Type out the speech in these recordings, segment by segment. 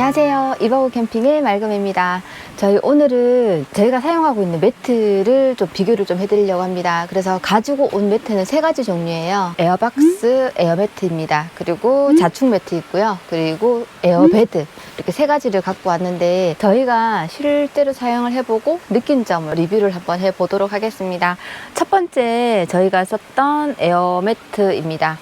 안녕하세요. 이버그 캠핑의 말금입니다. 저희 오늘은 저희가 사용하고 있는 매트를 좀 비교를 좀 해드리려고 합니다. 그래서 가지고 온 매트는 3가지 종류예요. 에어박스 에어매트입니다. 그리고 자축 매트 있고요. 그리고 에어베드 이렇게 3가지를 갖고 왔는데 저희가 실제로 사용을 해보고 느낀 점을 리뷰를 한번 해보도록 하겠습니다. 첫 번째 저희가 썼던 에어매트입니다.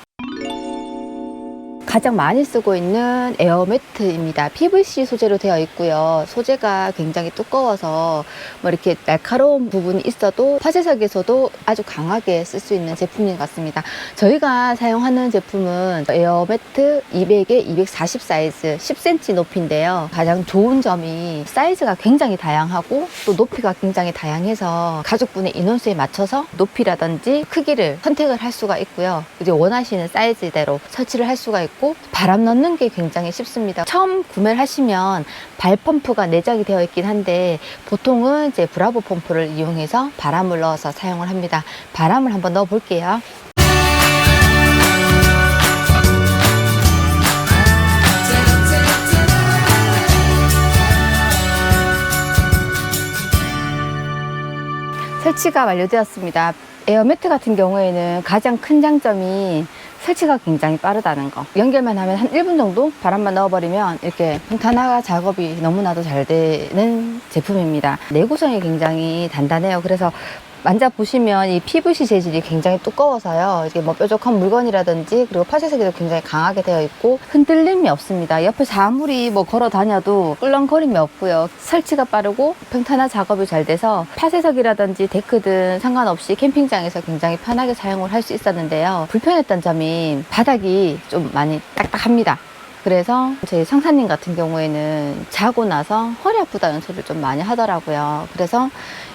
가장 많이 쓰고 있는 에어매트입니다. PVC 소재로 되어 있고요. 소재가 굉장히 두꺼워서 뭐 이렇게 날카로운 부분이 있어도 화재석에서도 아주 강하게 쓸 수 있는 제품인 것 같습니다. 저희가 사용하는 제품은 에어매트 200에 240 사이즈 10cm 높이인데요. 가장 좋은 점이 사이즈가 굉장히 다양하고 또 높이가 굉장히 다양해서 가족분의 인원수에 맞춰서 높이라든지 크기를 선택을 할 수가 있고요. 이제 원하시는 사이즈대로 설치를 할 수가 있고 바람 넣는 게 굉장히 쉽습니다. 처음 구매를 하시면 발 펌프가 내장이 되어 있긴 한데 보통은 이제 브라보 펌프를 이용해서 바람을 넣어서 사용을 합니다. 바람을 한번 넣어 볼게요. 설치가 완료되었습니다. 에어매트 같은 경우에는 가장 큰 장점이 설치가 굉장히 빠르다는 거. 연결만 하면 한 1분 정도 바람만 넣어버리면 이렇게 평탄화 작업이 너무나도 잘 되는 제품입니다. 내구성이 굉장히 단단해요. 그래서 만져보시면 이 PVC 재질이 굉장히 두꺼워서요. 이게 뭐 뾰족한 물건이라든지 그리고 파쇄색이도 굉장히 강하게 되어 있고 흔들림이 없습니다. 옆에서 아무리 뭐 걸어 다녀도 꿀렁거림이 없고요. 설치가 빠르고 평탄화 작업이 잘 돼서 파쇄석이라든지 데크든 상관없이 캠핑장에서 굉장히 편하게 사용을 할 수 있었는데요. 불편했던 점이 바닥이 좀 많이 딱딱합니다. 그래서 저희 상사님 같은 경우에는 자고 나서 허리 아프다는 소리를 좀 많이 하더라고요. 그래서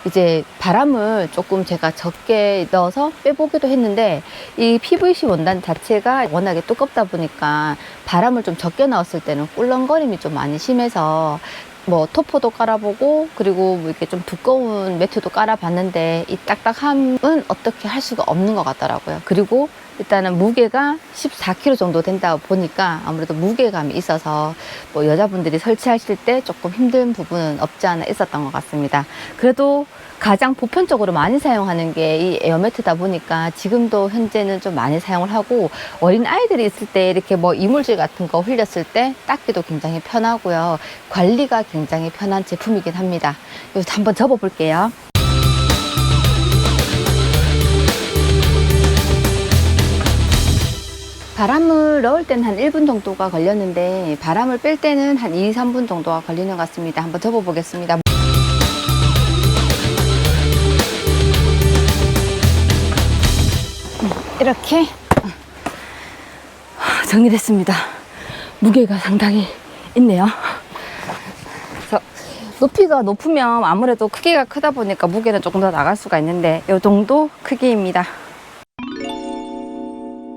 이제 바람을 조금 제가 적게 넣어서 빼보기도 했는데 이 PVC 원단 자체가 워낙에 두껍다 보니까 바람을 좀 적게 넣었을 때는 꿀렁거림이 좀 많이 심해서 뭐 토포도 깔아보고 그리고 뭐 이렇게 좀 두꺼운 매트도 깔아봤는데 이 딱딱함은 어떻게 할 수가 없는 것 같더라고요. 그리고 일단은 무게가 14kg 정도 된다 보니까 아무래도 무게감이 있어서 뭐 여자분들이 설치하실 때 조금 힘든 부분은 없지 않아 있었던 것 같습니다. 그래도 가장 보편적으로 많이 사용하는 게 이 에어매트다 보니까 지금도 현재는 좀 많이 사용을 하고 어린 아이들이 있을 때 이렇게 뭐 이물질 같은 거 흘렸을 때 닦기도 굉장히 편하고요. 관리가 굉장히 편한 제품이긴 합니다. 여기서 한번 접어 볼게요. 바람을 넣을 때는 한 1분 정도가 걸렸는데 바람을 뺄 때는 한 2, 3분 정도가 걸리는 것 같습니다. 한번 접어 보겠습니다. 이렇게 정리됐습니다. 무게가 상당히 있네요. 그래서 높이가 높으면 아무래도 크기가 크다 보니까 무게는 조금 더 나갈 수가 있는데 이 정도 크기입니다.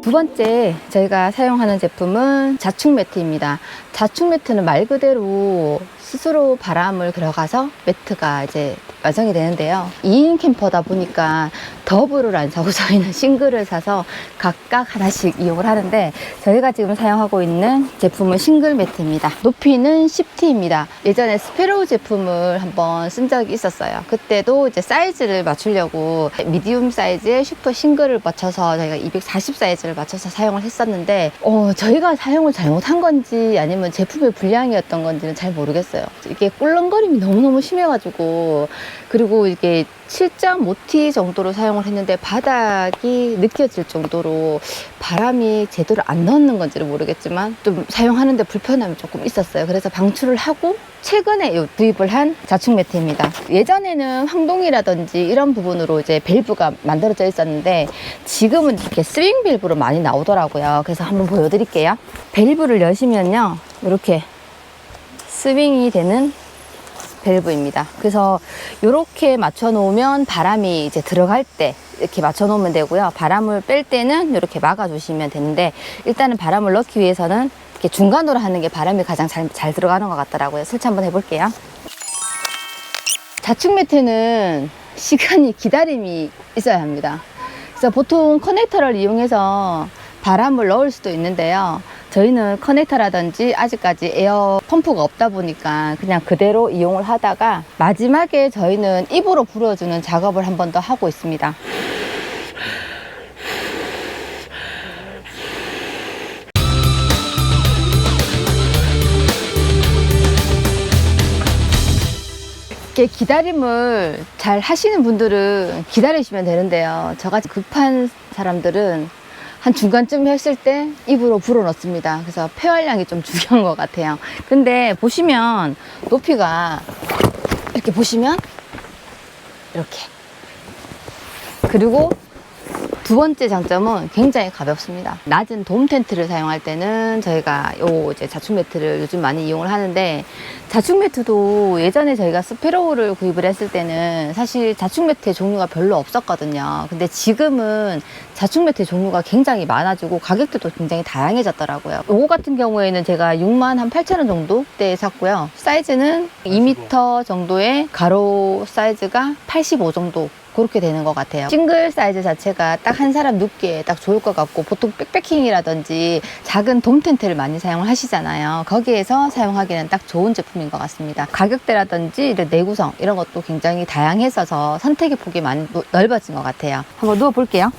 두 번째 저희가 사용하는 제품은 자축 매트입니다. 자축 매트는 말 그대로 스스로 바람을 들어가서 매트가 이제 완성이 되는데요. 2인 캠퍼다 보니까 더블을 안 사고 저희는 싱글을 사서 각각 하나씩 이용을 하는데 저희가 지금 사용하고 있는 제품은 싱글 매트입니다. 높이는 10T입니다. 예전에 스페로우 제품을 한번 쓴 적이 있었어요. 그때도 이제 사이즈를 맞추려고 미디움 사이즈에 슈퍼 싱글을 맞춰서 저희가 240 사이즈를 맞춰서 사용을 했었는데 저희가 사용을 잘못한 건지 아니면 제품의 불량이었던 건지는 잘 모르겠어요. 이게 꿀렁거림이 너무너무 심해가지고 그리고 이게 7.5T 정도로 사용을 했는데 바닥이 느껴질 정도로 바람이 제대로 안 넣는 건지를 모르겠지만 좀 사용하는데 불편함이 조금 있었어요. 그래서 방출을 하고 최근에 구입을 한 자축 매트입니다. 예전에는 황동이라든지 이런 부분으로 이제 밸브가 만들어져 있었는데 지금은 이렇게 스윙 밸브로 많이 나오더라고요. 그래서 한번 보여드릴게요. 밸브를 여시면요 이렇게 스윙이 되는 밸브입니다. 그래서 이렇게 맞춰 놓으면 바람이 이제 들어갈 때 이렇게 맞춰 놓으면 되고요. 바람을 뺄 때는 이렇게 막아 주시면 되는데 일단은 바람을 넣기 위해서는 이렇게 중간으로 하는 게 바람이 가장 잘 들어가는 것 같더라고요. 설치 한번 해볼게요. 자축 매트는 시간이 기다림이 있어야 합니다. 그래서 보통 커넥터를 이용해서 바람을 넣을 수도 있는데요. 저희는 커넥터라든지 아직까지 에어 펌프가 없다 보니까 그냥 그대로 이용을 하다가 마지막에 저희는 입으로 불어주는 작업을 한 번 더 하고 있습니다. 이렇게 기다림을 잘 하시는 분들은 기다리시면 되는데요. 저같이 급한 사람들은 한 중간쯤 했을 때 입으로 불어 넣습니다. 그래서 폐활량이 좀 중요한 것 같아요. 근데 보시면 높이가 이렇게 보시면 이렇게, 그리고 두 번째 장점은 굉장히 가볍습니다. 낮은 돔 텐트를 사용할 때는 저희가 이제 자축 매트를 요즘 많이 이용을 하는데, 자축 매트도 예전에 저희가 스페로우를 구입을 했을 때는 사실 자축 매트의 종류가 별로 없었거든요. 근데 지금은 자축 매트의 종류가 굉장히 많아지고 가격대도 굉장히 다양해졌더라고요. 요거 같은 경우에는 제가 68,000원 정도대에 샀고요. 사이즈는 2m 정도의 가로 사이즈가 85 정도, 그렇게 되는 것 같아요. 싱글 사이즈 자체가 딱 한 사람 눕기에 딱 좋을 것 같고, 보통 백패킹이라든지 작은 돔 텐트를 많이 사용을 하시잖아요. 거기에서 사용하기에는 딱 좋은 제품인 것 같습니다. 가격대라든지 내구성 이런 것도 굉장히 다양했어서 선택의 폭이 많이 넓어진 것 같아요. 한번 누워 볼게요.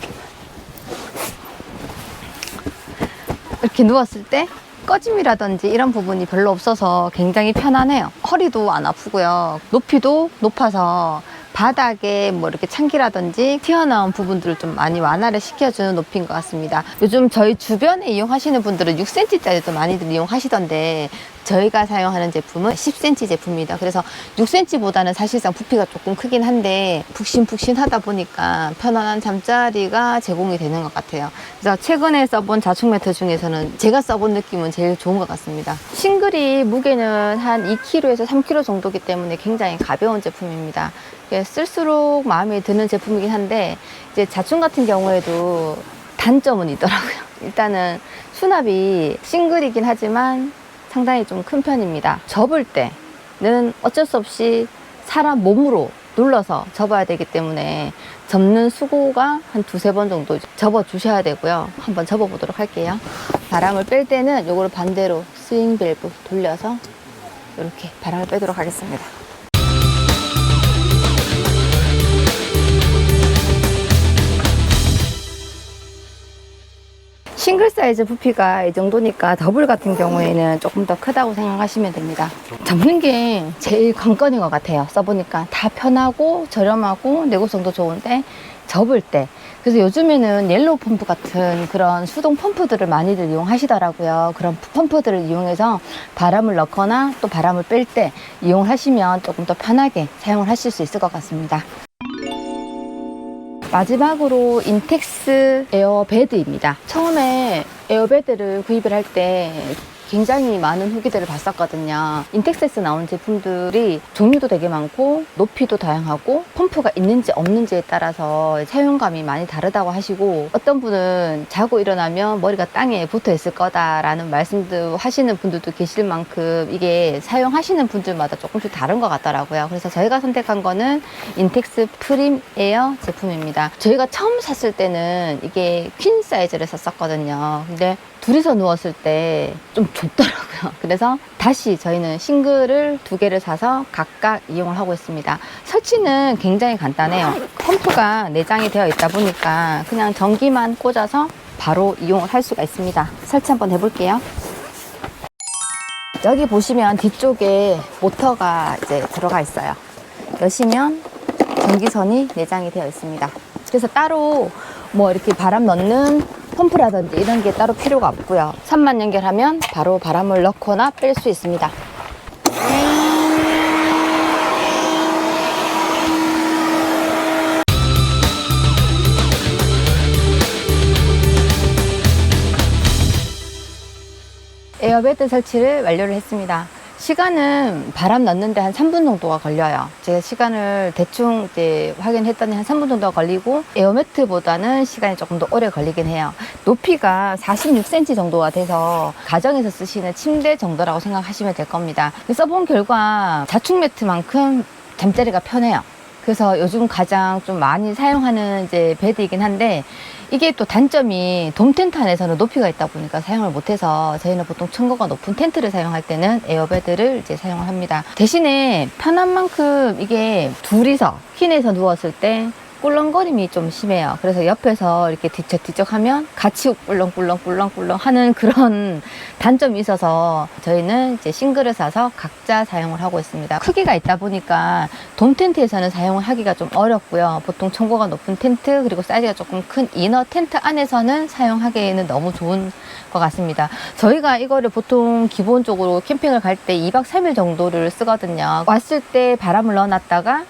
이렇게 누웠을 때 꺼짐이라든지 이런 부분이 별로 없어서 굉장히 편안해요. 허리도 안 아프고요. 높이도 높아서 바닥에 뭐 이렇게 창기라든지 튀어나온 부분들을 좀 많이 완화를 시켜주는 높이인 것 같습니다. 요즘 저희 주변에 이용하시는 분들은 6cm짜리도 많이들 이용하시던데, 저희가 사용하는 제품은 10cm 제품입니다. 그래서 6cm보다는 사실상 부피가 조금 크긴 한데 푹신푹신하다 보니까 편안한 잠자리가 제공이 되는 것 같아요. 그래서 최근에 써본 자축 매트 중에서는 제가 써본 느낌은 제일 좋은 것 같습니다. 싱글이 무게는 한 2kg에서 3kg 정도이기 때문에 굉장히 가벼운 제품입니다. 쓸수록 마음에 드는 제품이긴 한데, 이제 자축 같은 경우에도 단점은 있더라고요. 일단은 수납이 싱글이긴 하지만 상당히 좀 큰 편입니다. 접을 때는 어쩔 수 없이 사람 몸으로 눌러서 접어야 되기 때문에 접는 수고가 한 두세 번 정도 접어 주셔야 되고요. 한번 접어 보도록 할게요. 바람을 뺄 때는 요거를 반대로 스윙 밸브 돌려서 이렇게 바람을 빼도록 하겠습니다. 싱글 사이즈 부피가 이 정도니까 더블 같은 경우에는 조금 더 크다고 생각하시면 됩니다. 접는 게 제일 관건인 것 같아요. 써보니까 다 편하고 저렴하고 내구성도 좋은데 접을 때, 그래서 요즘에는 옐로우 펌프 같은 그런 수동 펌프들을 많이들 이용하시더라고요. 그런 펌프들을 이용해서 바람을 넣거나 또 바람을 뺄 때 이용을 하시면 조금 더 편하게 사용을 하실 수 있을 것 같습니다. 마지막으로 인텍스 에어베드입니다. 처음에 에어베드를 구입을 할 때 굉장히 많은 후기들을 봤었거든요. 인텍스에서 나온 제품들이 종류도 되게 많고 높이도 다양하고 펌프가 있는지 없는지에 따라서 사용감이 많이 다르다고 하시고, 어떤 분은 자고 일어나면 머리가 땅에 붙어 있을 거다라는 말씀도 하시는 분들도 계실 만큼 이게 사용하시는 분들마다 조금씩 다른 것 같더라고요. 그래서 저희가 선택한 거는 인텍스 프림 에어 제품입니다. 저희가 처음 샀을 때는 이게 퀸 사이즈를 샀었거든요. 근데 둘이서 누웠을 때 좀 좁더라고요. 그래서 다시 저희는 싱글을 2개를 사서 각각 이용을 하고 있습니다. 설치는 굉장히 간단해요. 펌프가 내장이 되어 있다 보니까 그냥 전기만 꽂아서 바로 이용을 할 수가 있습니다. 설치 한번 해볼게요. 여기 보시면 뒤쪽에 모터가 이제 들어가 있어요. 여시면 전기선이 내장이 되어 있습니다. 그래서 따로 뭐 이렇게 바람 넣는 펌프라든지 이런 게 따로 필요가 없고요. 선만 연결하면 바로 바람을 넣거나 뺄 수 있습니다. 에어베드 설치를 완료를 했습니다. 시간은 바람 넣는데 한 3분 정도가 걸려요. 제가 시간을 대충 이제 확인했더니 한 3분 정도가 걸리고, 에어매트보다는 시간이 조금 더 오래 걸리긴 해요. 높이가 46cm 정도가 돼서 가정에서 쓰시는 침대 정도라고 생각하시면 될 겁니다. 써본 결과 자축 매트만큼 잠자리가 편해요. 그래서 요즘 가장 좀 많이 사용하는 이제 베드이긴 한데, 이게 또 단점이 돔 텐트 안에서는 높이가 있다 보니까 사용을 못해서 저희는 보통 층고가 높은 텐트를 사용할 때는 에어베드를 이제 사용을 합니다. 대신에 편한 만큼 이게 둘이서 퀸에서 누웠을 때 꿀렁거림이 좀 심해요. 그래서 옆에서 이렇게 뒤척뒤척 하면 같이 꿀렁꿀렁 하는 그런 단점이 있어서 저희는 이제 싱글을 사서 각자 사용을 하고 있습니다. 크기가 있다 보니까 돔 텐트에서는 사용을 하기가 좀 어렵고요. 보통 층고가 높은 텐트, 그리고 사이즈가 조금 큰 이너 텐트 안에서는 사용하기에는 너무 좋은 것 같습니다. 저희가 이거를 보통 기본적으로 캠핑을 갈 때 2박 3일 정도를 쓰거든요. 왔을 때 바람을 넣어놨다가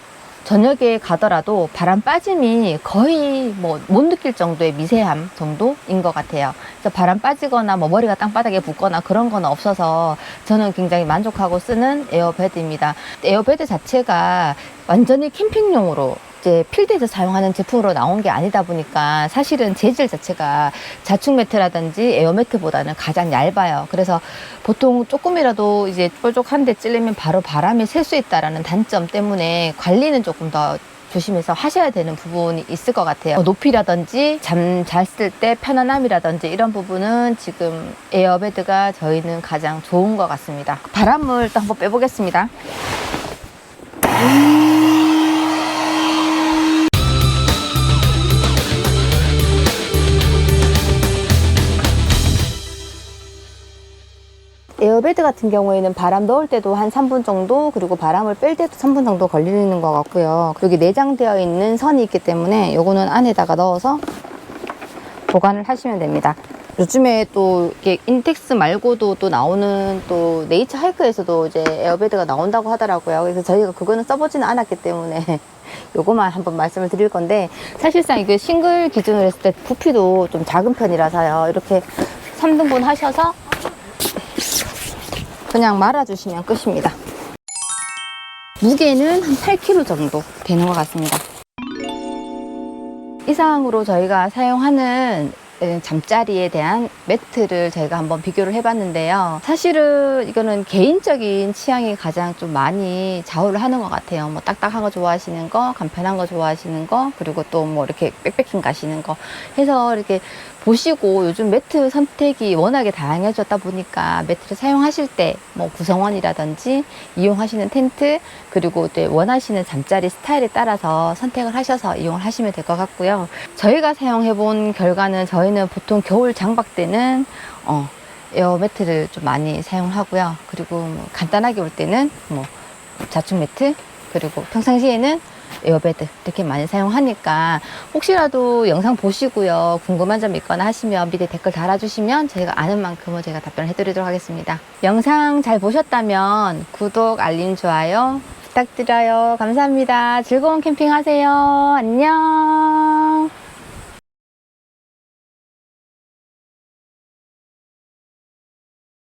저녁에 가더라도 바람 빠짐이 거의 뭐 못 느낄 정도의 미세함 정도인 것 같아요. 그래서 바람 빠지거나 뭐 머리가 땅바닥에 붙거나 그런 건 없어서 저는 굉장히 만족하고 쓰는 에어베드입니다. 에어베드 자체가 완전히 캠핑용으로 이제 필드에서 사용하는 제품으로 나온 게 아니다 보니까 사실은 재질 자체가 자축 매트라든지 에어 매트보다는 가장 얇아요. 그래서 보통 조금이라도 이제 뾰족한 데 찔리면 바로 바람이 셀 수 있다라는 단점 때문에 관리는 조금 더 조심해서 하셔야 되는 부분이 있을 것 같아요. 높이라든지 잠 잘 쓸 때 편안함이라든지 이런 부분은 지금 에어베드가 저희는 가장 좋은 것 같습니다. 바람을 또 한번 빼보겠습니다. 에어베드 같은 경우에는 바람 넣을 때도 한 3분 정도, 그리고 바람을 뺄 때도 3분 정도 걸리는 것 같고요. 여기 내장되어 있는 선이 있기 때문에 요거는 안에다가 넣어서 보관을 하시면 됩니다. 요즘에 또 이게 인텍스 말고도 또 나오는 또 네이처 하이크에서도 이제 에어베드가 나온다고 하더라고요. 그래서 저희가 그거는 써보지는 않았기 때문에 요거만 한번 말씀을 드릴 건데, 사실상 이게 싱글 기준으로 했을 때 부피도 좀 작은 편이라서요. 이렇게 3등분 하셔서 그냥 말아주시면 끝입니다. 무게는 한 8kg 정도 되는 것 같습니다. 이상으로 저희가 사용하는 잠자리에 대한 매트를 저희가 한번 비교를 해봤는데요. 사실은 이거는 개인적인 취향이 가장 좀 많이 좌우를 하는 것 같아요. 뭐 딱딱한 거 좋아하시는 거, 간편한 거 좋아하시는 거, 그리고 또 뭐 이렇게 백패킹 가시는 거 해서 이렇게 보시고, 요즘 매트 선택이 워낙에 다양해졌다 보니까 매트를 사용하실 때 뭐 구성원이라든지 이용하시는 텐트, 그리고 또 원하시는 잠자리 스타일에 따라서 선택을 하셔서 이용을 하시면 될 것 같고요. 저희가 사용해 본 결과는 저희는 보통 겨울 장박 때는 에어 매트를 좀 많이 사용하고요. 그리고 뭐 간단하게 올 때는 뭐 자축 매트, 그리고 평상시에는 에어베드 이렇게 많이 사용하니까, 혹시라도 영상 보시고요 궁금한 점 있거나 하시면 밑에 댓글 달아주시면 저희가 아는 만큼은 제가 답변을 해드리도록 하겠습니다. 영상 잘 보셨다면 구독, 알림, 좋아요 부탁드려요. 감사합니다. 즐거운 캠핑 하세요. 안녕.